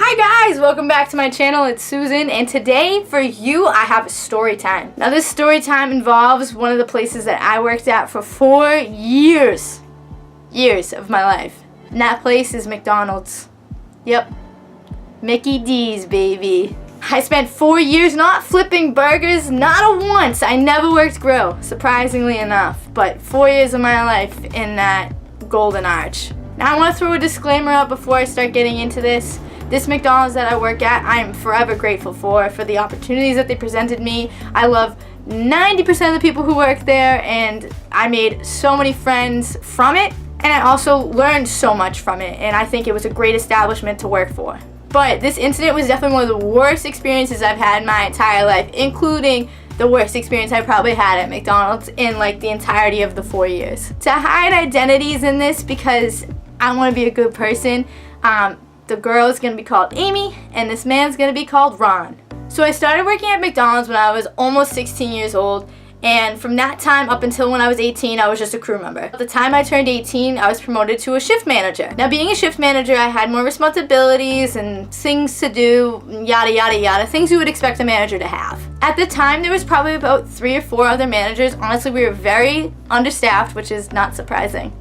Hi guys, welcome back to my channel. It's Susan, and today for you I have a story time. Now this story time involves one of the places that I worked at for 4 years of my life. And that place is McDonald's. Yep, Mickey D's, baby. I spent 4 years not flipping burgers, not a once. I never worked grill, surprisingly enough, but 4 years of my life in that golden arch. Now I want to throw a disclaimer out before I start getting into this. This McDonald's that I work at, I am forever grateful for the opportunities that they presented me. I love 90% of the people who work there, and I made so many friends from it, and I also learned so much from it, and I think it was a great establishment to work for. But this incident was definitely one of the worst experiences I've had in my entire life, including the worst experience I probably had at McDonald's in like the entirety of the 4 years. To hide identities in this, because I want to be a good person, the girl is going to be called Amy, and this man's going to be called Ron. So I started working at McDonald's when I was almost 16 years old, and from that time up until when I was 18, I was just a crew member. At the time I turned 18, I was promoted to a shift manager. Now being a shift manager, I had more responsibilities and things to do, yada yada yada, things you would expect a manager to have. At the time, there was probably about 3 or 4 other managers. Honestly, we were very understaffed, which is not surprising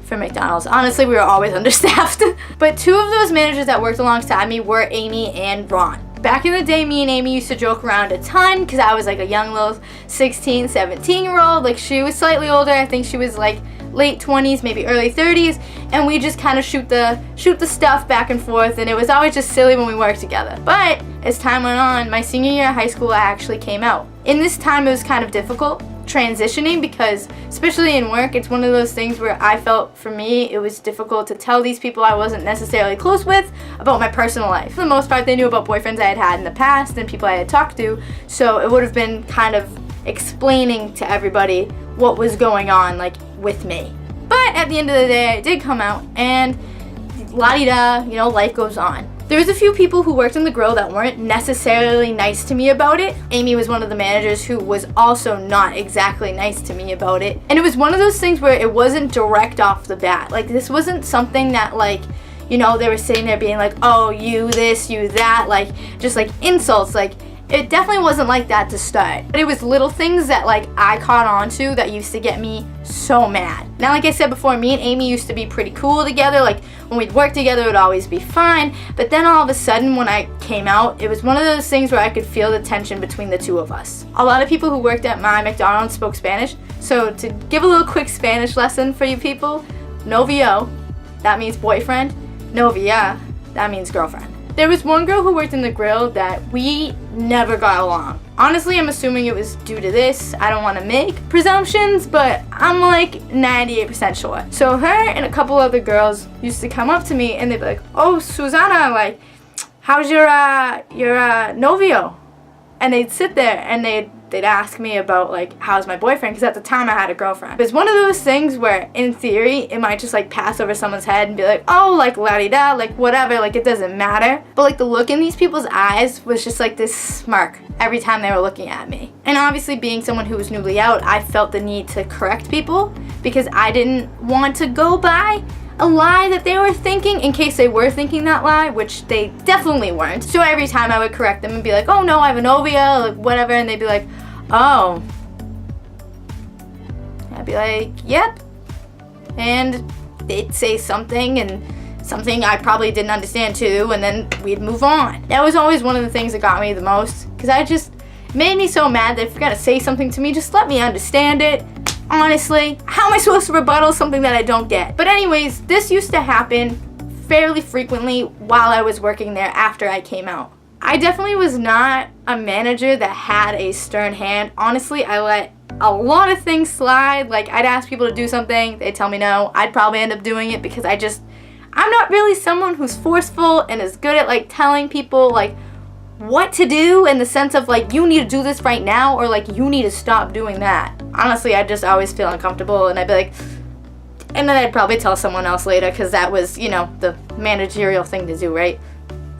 for McDonald's. Honestly, we were always understaffed. But 2 of those managers that worked alongside me were Amy and Ron. Back in the day, me and Amy used to joke around a ton because I was like a young little 16, 17-year-old. Like, she was slightly older. I think she was like late 20s, maybe early 30s, and we just kind of shoot the stuff back and forth, and it was always just silly when we worked together. But as time went on, my senior year of high school, I actually came out. In this time, it was kind of difficult transitioning because, especially in work, it's one of those things where I felt, for me, it was difficult to tell these people I wasn't necessarily close with about my personal life. For the most part, they knew about boyfriends I had had in the past and people I had talked to, so it would have been kind of explaining to everybody what was going on, like, with me. But at the end of the day, I did come out, and la-di-da, you know, life goes on. There was a few people who worked in the grill that weren't necessarily nice to me about it. Amy was one of the managers who was also not exactly nice to me about it. And it was one of those things where it wasn't direct off the bat. Like, this wasn't something that, like, you know, they were sitting there being like, oh, you this, you that, like, just like insults. Like, it definitely wasn't like that to start. But it was little things that, like, I caught on to that used to get me so mad. Now, like I said before, me and Amy used to be pretty cool together. Like, when we'd work together, it would always be fine. But then all of a sudden, when I came out, it was one of those things where I could feel the tension between the 2 of us. A lot of people who worked at my McDonald's spoke Spanish. So to give a little quick Spanish lesson for you people, novio, that means boyfriend. Novia, that means girlfriend. There was one girl who worked in the grill that we never got along. Honestly, I'm assuming it was due to this. I don't want to make presumptions, but I'm like 98% sure. So her and a couple other girls used to come up to me and they'd be like, oh, Susana, like, how's your novio? And they'd sit there and they'd ask me about, like, how's my boyfriend, because at the time I had a girlfriend. It's one of those things where, in theory, it might just, like, pass over someone's head and be like, oh, like, la-di-da, like, whatever, like, it doesn't matter. But, like, the look in these people's eyes was just, like, this smirk every time they were looking at me. And obviously, being someone who was newly out, I felt the need to correct people because I didn't want to go by a lie that they were thinking, in case they were thinking that lie, which they definitely weren't. So every time I would correct them and be like, oh no, I have a novia, like, whatever, and they'd be like, oh. I'd be like, yep. And they'd say something, and something I probably didn't understand too, and then we'd move on. That was always one of the things that got me the most, because it made me so mad that if you're gonna say something to me, just let me understand it. Honestly, how am I supposed to rebuttal something that I don't get? But anyways, this used to happen fairly frequently while I was working there after I came out. I definitely was not a manager that had a stern hand. Honestly, I let a lot of things slide. Like, I'd ask people to do something, they'd tell me no. I'd probably end up doing it because I'm not really someone who's forceful and is good at, like, telling people, like, what to do, in the sense of, like, you need to do this right now, or, like, you need to stop doing that. Honestly, I'd just always feel uncomfortable, and I'd be like, and then I'd probably tell someone else later, because that was, you know, the managerial thing to do, right?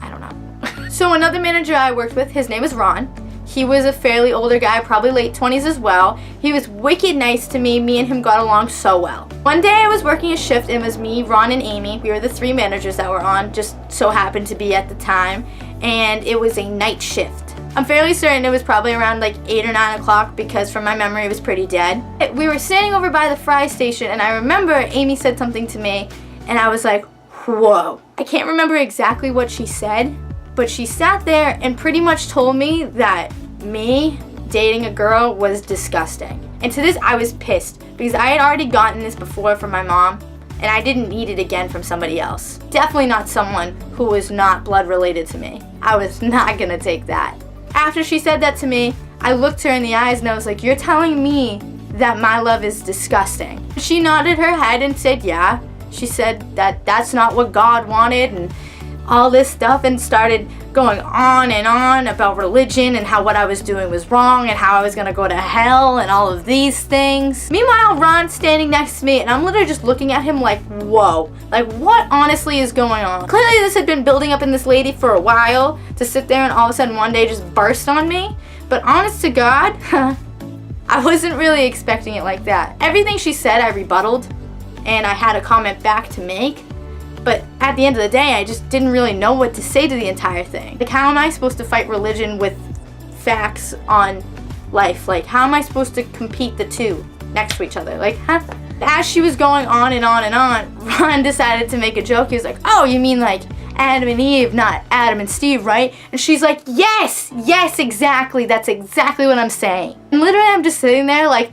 I don't know. So another manager I worked with, his name is Ron. He was a fairly older guy, probably late 20s as well. He was wicked nice to me. Me and him got along so well. One day I was working a shift, and it was me, Ron, and Amy. We were the 3 managers that were on, just so happened to be at the time, and it was a night shift. I'm fairly certain it was probably around like 8 or 9 o'clock because from my memory it was pretty dead. We were standing over by the fry station, and I remember Amy said something to me, and I was like, whoa. I can't remember exactly what she said, but she sat there and pretty much told me that me dating a girl was disgusting. And to this I was pissed because I had already gotten this before from my mom, and I didn't need it again from somebody else. Definitely not someone who was not blood related to me. I was not gonna take that. After she said that to me, I looked her in the eyes and I was like, you're telling me that my love is disgusting? She nodded her head and said, yeah. She said that that's not what God wanted and all this stuff, and started going on and on about religion and how what I was doing was wrong and how I was gonna go to hell and all of these things. Meanwhile, Ron's standing next to me and I'm literally just looking at him like, whoa, like what honestly is going on? Clearly this had been building up in this lady for a while to sit there and all of a sudden one day just burst on me. But honest to God, I wasn't really expecting it like that. Everything she said I rebutted, and I had a comment back to make. But at the end of the day, I just didn't really know what to say to the entire thing. Like, how am I supposed to fight religion with facts on life? Like, how am I supposed to compete the two next to each other? Like, huh? As she was going on and on and on, Ron decided to make a joke. He was like, oh, you mean like Adam and Eve, not Adam and Steve, right? And she's like, yes, exactly. That's exactly what I'm saying. And literally, I'm just sitting there like,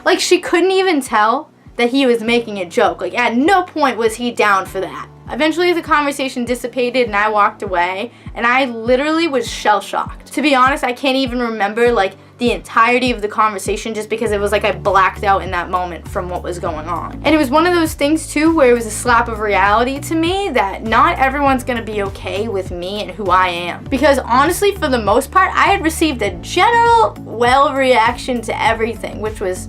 like she couldn't even tell that he was making a joke. Like, at no point was he down for that. Eventually the conversation dissipated and I walked away, and I literally was shell-shocked. To be honest, I can't even remember like the entirety of the conversation just because it was like I blacked out in that moment from what was going on. And it was one of those things too where it was a slap of reality to me that not everyone's gonna be okay with me and who I am. Because honestly, for the most part, I had received a general well reaction to everything, which was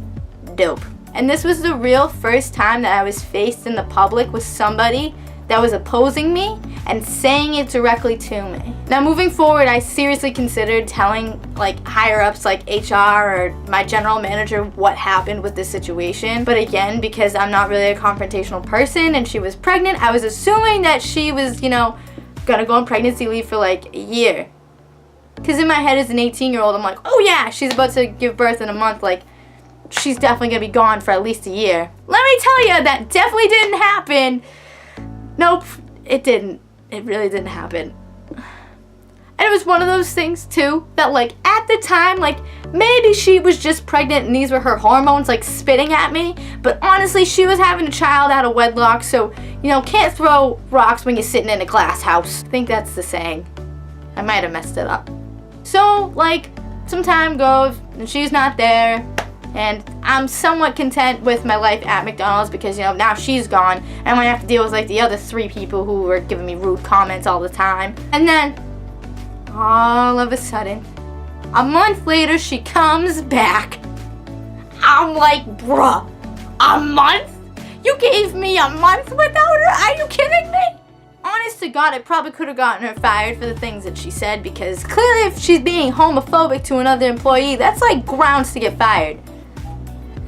dope. And this was the real first time that I was faced in the public with somebody that was opposing me and saying it directly to me. Now moving forward, I seriously considered telling like higher ups like HR or my general manager what happened with this situation. But again, because I'm not really a confrontational person and she was pregnant, I was assuming that she was, you know, gonna go on pregnancy leave for like a year. Because in my head as an 18-year-old, I'm like, oh yeah, she's about to give birth in a month, like she's definitely gonna be gone for at least a year. Let me tell you, that definitely didn't happen. Nope, it didn't. It really didn't happen. And it was one of those things too that like at the time, like maybe she was just pregnant and these were her hormones like spitting at me, but honestly she was having a child out of wedlock, so you know, can't throw rocks when you're sitting in a glass house. I think that's the saying. I might have messed it up. So like some time goes and she's not there, and I'm somewhat content with my life at McDonald's because, you know, now she's gone. I might have to deal with like the other 3 people who were giving me rude comments all the time. And then, all of a sudden, a month later, she comes back. I'm like, bruh, a month? You gave me a month without her? Are you kidding me? Honest to God, I probably could have gotten her fired for the things that she said, because clearly if she's being homophobic to another employee, that's like grounds to get fired.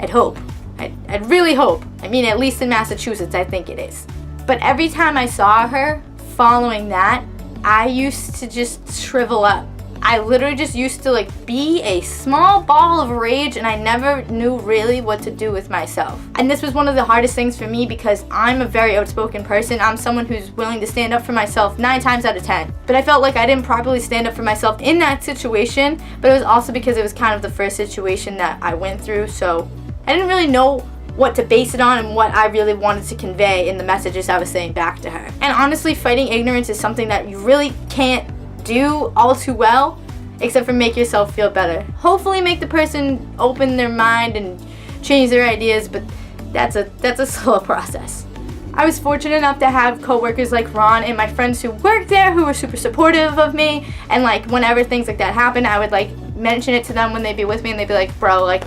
I'd hope. I'd really hope. I mean, at least in Massachusetts, I think it is. But every time I saw her following that, I used to just shrivel up. I literally just used to like be a small ball of rage, and I never knew really what to do with myself. And this was one of the hardest things for me because I'm a very outspoken person. I'm someone who's willing to stand up for myself 9 times out of 10. But I felt like I didn't properly stand up for myself in that situation, but it was also because it was kind of the first situation that I went through, so I didn't really know what to base it on and what I really wanted to convey in the messages I was saying back to her. And honestly, fighting ignorance is something that you really can't do all too well, except for make yourself feel better. Hopefully make the person open their mind and change their ideas, but that's a slow process. I was fortunate enough to have coworkers like Ron and my friends who worked there who were super supportive of me, and like whenever things like that happened, I would like mention it to them when they'd be with me, and they'd be like, bro, like,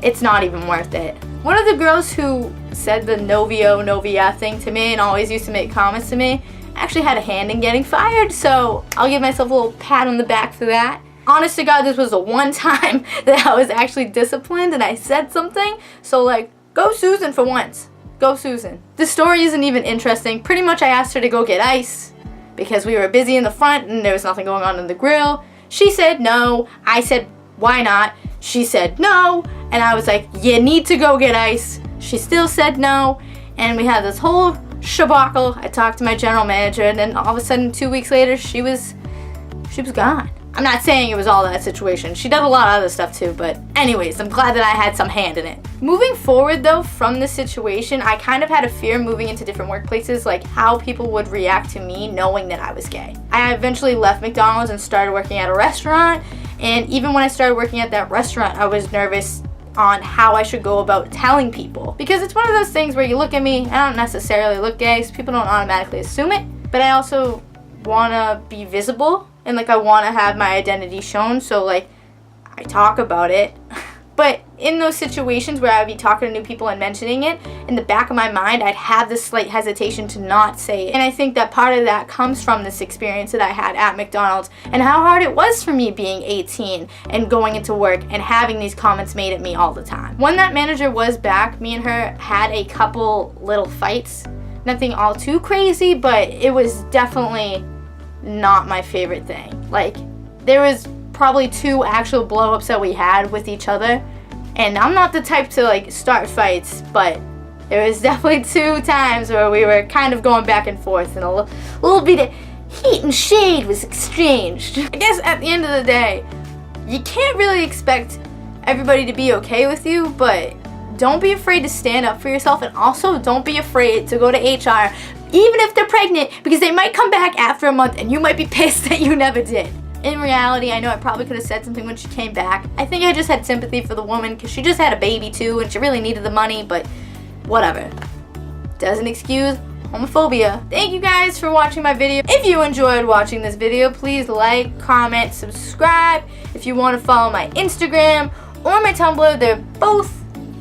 it's not even worth it. One of the girls who said the novia thing to me and always used to make comments to me actually had a hand in getting fired, so I'll give myself a little pat on the back for that. Honest to God, this was the one time that I was actually disciplined and I said something. So like, go Susan for once. Go Susan. The story isn't even interesting. Pretty much I asked her to go get ice because we were busy in the front and there was nothing going on in the grill. She said no. I said, why not? She said no. And I was like, you need to go get ice. She still said no. And we had this whole shabacle. I talked to my general manager and then all of a sudden 2 weeks later, she was gone. I'm not saying it was all that situation. She did a lot of other stuff too, but anyways, I'm glad that I had some hand in it. Moving forward though, from this situation, I kind of had a fear moving into different workplaces, like how people would react to me knowing that I was gay. I eventually left McDonald's and started working at a restaurant, and even when I started working at that restaurant, I was nervous on how I should go about telling people. Because it's one of those things where you look at me, I don't necessarily look gay, so people don't automatically assume it, but I also wanna be visible. And like I want to have my identity shown, so like I talk about it. But in those situations where I'd be talking to new people and mentioning it, in the back of my mind I'd have this slight hesitation to not say it. And I think that part of that comes from this experience that I had at McDonald's and how hard it was for me being 18 and going into work and having these comments made at me all the time. When that manager was back, me and her had a couple little fights. Nothing all too crazy, but it was definitely not my favorite thing. Like, there was probably 2 actual blow-ups that we had with each other, and I'm not the type to like start fights, but there was definitely 2 times where we were kind of going back and forth and a little bit of heat and shade was exchanged. I guess at the end of the day, you can't really expect everybody to be okay with you, but don't be afraid to stand up for yourself, and also don't be afraid to go to HR even if they're pregnant, because they might come back after a month and you might be pissed that you never did. In reality, I know I probably could have said something when she came back. I think I just had sympathy for the woman because she just had a baby too and she really needed the money, but whatever. Doesn't excuse homophobia. Thank you guys for watching my video. If you enjoyed watching this video, please like, comment, subscribe. If you want to follow my Instagram or my Tumblr, they're both,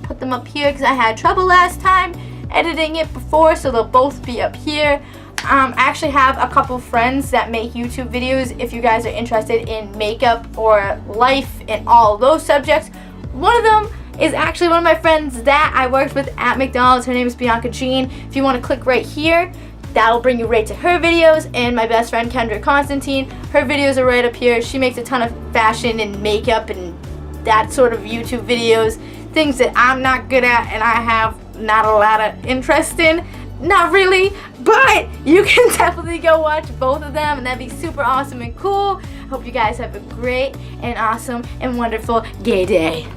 put them up here because I had trouble last time editing it before, so they'll both be up here. I actually have a couple friends that make YouTube videos if you guys are interested in makeup or life and all those subjects. One of them is actually one of my friends that I worked with at McDonald's. Her name is Bianca. If you want to click right here, that'll bring you right to her videos. And my best friend Kendra, her videos are right up here. She makes a ton of fashion and makeup and that sort of YouTube videos, things that I'm not good at and I have not a lot of interest in. Not really, but you can definitely go watch both of them and that'd be super awesome and cool. Hope you guys have a great and awesome and wonderful gay day.